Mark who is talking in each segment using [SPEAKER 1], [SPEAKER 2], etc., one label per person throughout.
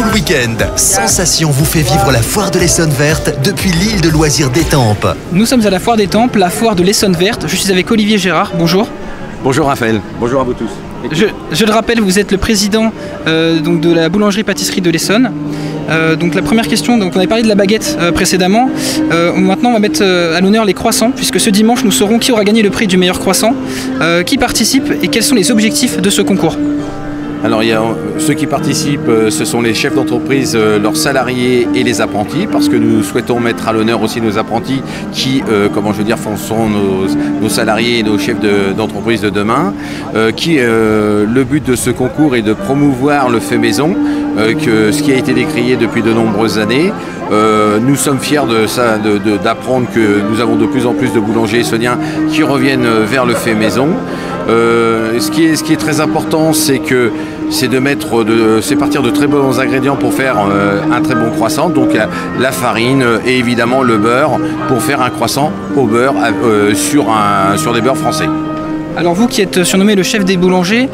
[SPEAKER 1] le week-end. Sensation vous fait vivre la foire de l'Essonne verte depuis l'île de loisirs d'Étampes.
[SPEAKER 2] Nous sommes à la foire d'Étampes, la foire de l'Essonne verte. Je suis avec Olivier Gérard, bonjour.
[SPEAKER 3] Bonjour Raphaël, bonjour à vous tous.
[SPEAKER 2] Je le rappelle, vous êtes le président donc de la boulangerie-pâtisserie de l'Essonne. Donc la première question, donc on avait parlé de la baguette précédemment. Maintenant on va mettre à l'honneur les croissants, puisque ce dimanche nous saurons qui aura gagné le prix du meilleur croissant, qui participe et quels sont les objectifs de ce concours.
[SPEAKER 3] Alors ceux qui participent, ce sont les chefs d'entreprise, leurs salariés et les apprentis, parce que nous souhaitons mettre à l'honneur aussi nos apprentis qui, sont nos salariés et nos chefs d'entreprise de demain. Le but de ce concours est de promouvoir le fait maison, ce qui a été décrié depuis de nombreuses années. Nous sommes fiers d'apprendre que nous avons de plus en plus de boulangers essonniens qui reviennent vers le fait maison. Ce qui est très important, c'est partir de très bons ingrédients pour faire un très bon croissant, donc la farine et évidemment le beurre pour faire un croissant au beurre sur des beurres français.
[SPEAKER 2] Alors vous qui êtes surnommé le chef des boulangers,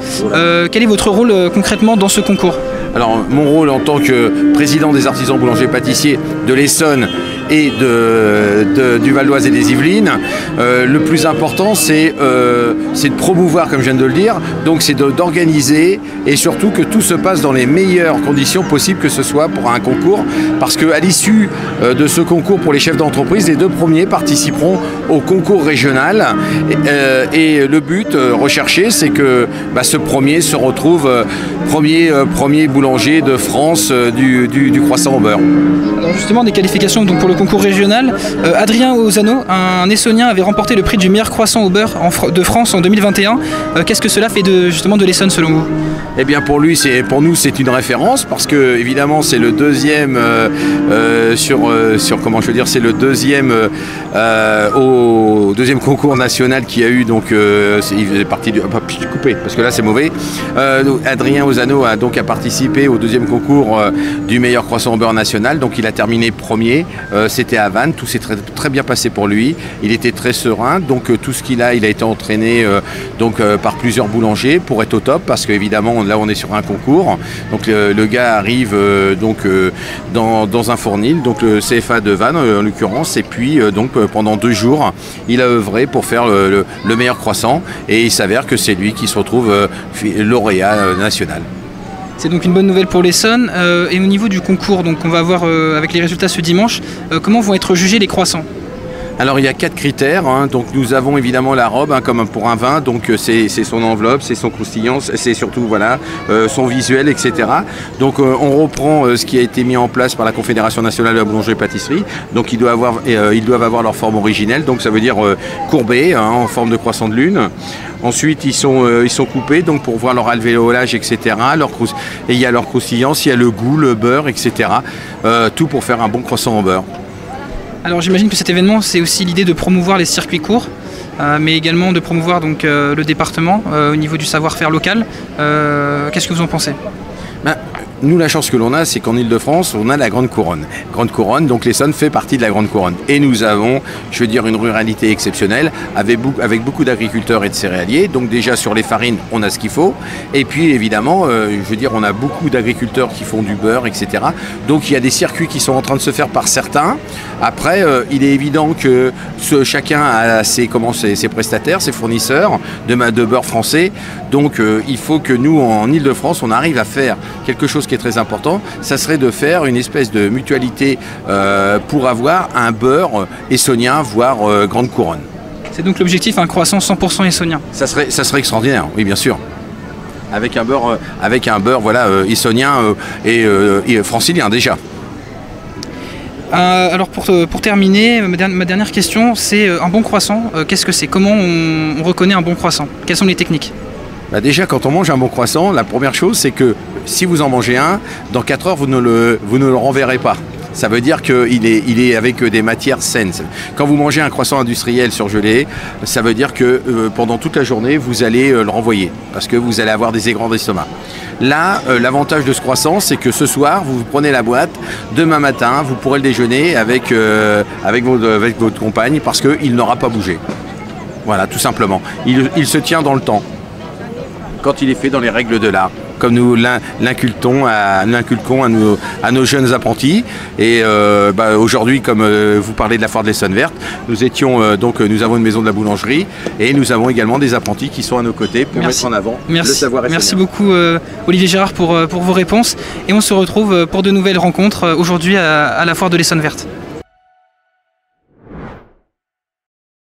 [SPEAKER 2] quel est votre rôle concrètement dans ce concours ?
[SPEAKER 3] Alors mon rôle en tant que président des artisans boulangers pâtissiers de l'Essonne et du Val d'Oise et des Yvelines, le plus important c'est de promouvoir, comme je viens de le dire, donc c'est d'organiser et surtout que tout se passe dans les meilleures conditions possibles, que ce soit pour un concours, parce qu'à l'issue de ce concours pour les chefs d'entreprise, les deux premiers participeront au concours régional et le but recherché, c'est que ce premier se retrouve premier boulanger de France du croissant au beurre.
[SPEAKER 2] Alors justement, des qualifications donc pour le concours régional. Adrien Ozano, un Essonnien, avait remporté le prix du meilleur croissant au beurre de France en 2021. Qu'est-ce que cela fait de l'Essonne selon vous ?
[SPEAKER 3] Eh bien pour nous c'est une référence, parce que évidemment c'est le deuxième c'est le deuxième au deuxième concours national qui a eu, donc il faisait partie du coupé parce que là c'est mauvais. Adrien Ozano a participé au deuxième concours du meilleur croissant au beurre national, donc il a terminé premier. C'était à Vannes, tout s'est très, très bien passé pour lui. Il était très serein, donc tout ce qu'il a, il a été entraîné par plusieurs boulangers pour être au top, parce qu'évidemment là on est sur un concours. Donc le gars arrive dans un fournil, donc le CFA de Vannes en l'occurrence, et puis pendant 2 jours il a œuvré pour faire le meilleur croissant, et il s'avère que c'est lui qui se retrouve lauréat national.
[SPEAKER 2] C'est donc une bonne nouvelle pour l'Essonne. Et au niveau du concours, donc on va voir avec les résultats ce dimanche, comment vont être jugés les croissants ?
[SPEAKER 3] Alors il y a 4 critères, donc nous avons évidemment la robe, comme pour un vin, donc c'est son enveloppe, c'est son croustillant, c'est surtout son visuel, etc. Donc on reprend ce qui a été mis en place par la Confédération nationale de la boulangerie-pâtisserie, donc ils doivent avoir leur forme originelle, donc ça veut dire courbée, en forme de croissant de lune. Ensuite ils sont coupés, donc pour voir leur alvéolage, etc. Et il y a leur croustillance, il y a le goût, le beurre, etc. Tout pour faire un bon croissant au beurre.
[SPEAKER 2] Alors j'imagine que cet événement, c'est aussi l'idée de promouvoir les circuits courts, mais également de promouvoir le département au niveau du savoir-faire local. Qu'est-ce que vous en pensez ?
[SPEAKER 3] Nous, la chance que l'on a, c'est qu'en Ile-de-France, on a la Grande Couronne. Grande Couronne, donc l'Essonne fait partie de la Grande Couronne. Et nous avons, une ruralité exceptionnelle, avec beaucoup d'agriculteurs et de céréaliers. Donc déjà, sur les farines, on a ce qu'il faut. Et puis, évidemment, on a beaucoup d'agriculteurs qui font du beurre, etc. Donc il y a des circuits qui sont en train de se faire par certains. Après, il est évident que chacun a ses prestataires, ses fournisseurs de beurre français. Donc il faut que nous, en Ile-de-France, on arrive à faire quelque chose qui est très important, ça serait de faire une espèce de mutualité pour avoir un beurre essonnien, voire Grande Couronne.
[SPEAKER 2] C'est donc l'objectif, un croissant 100% essonnien.
[SPEAKER 3] Ça serait extraordinaire, oui bien sûr. Avec un beurre essonnien et francilien déjà.
[SPEAKER 2] Alors pour terminer, ma dernière question, c'est un bon croissant. Qu'est-ce que c'est ? Comment on reconnaît un bon croissant ? Quelles sont les techniques ?
[SPEAKER 3] Déjà, quand on mange un bon croissant, la première chose, c'est que si vous en mangez un, dans 4 heures, vous ne le renverrez pas. Ça veut dire qu'il est avec des matières saines. Quand vous mangez un croissant industriel surgelé, ça veut dire que pendant toute la journée, vous allez le renvoyer, parce que vous allez avoir des aigreurs d'estomac. Là, l'avantage de ce croissant, c'est que ce soir, vous prenez la boîte, demain matin, vous pourrez le déjeuner avec votre compagne, parce qu'il n'aura pas bougé. Voilà, tout simplement. Il se tient dans le temps, quand il est fait dans les règles de l'art. comme nous l'inculquons à nos jeunes apprentis. Et aujourd'hui, comme vous parlez de la foire de l'Essonne verte, nous avons une maison de la boulangerie et nous avons également des apprentis qui sont à nos côtés pour mettre en avant le savoir essonnien.
[SPEAKER 2] Merci beaucoup Olivier Gérard pour vos réponses et on se retrouve pour de nouvelles rencontres aujourd'hui à la foire de l'Essonne verte.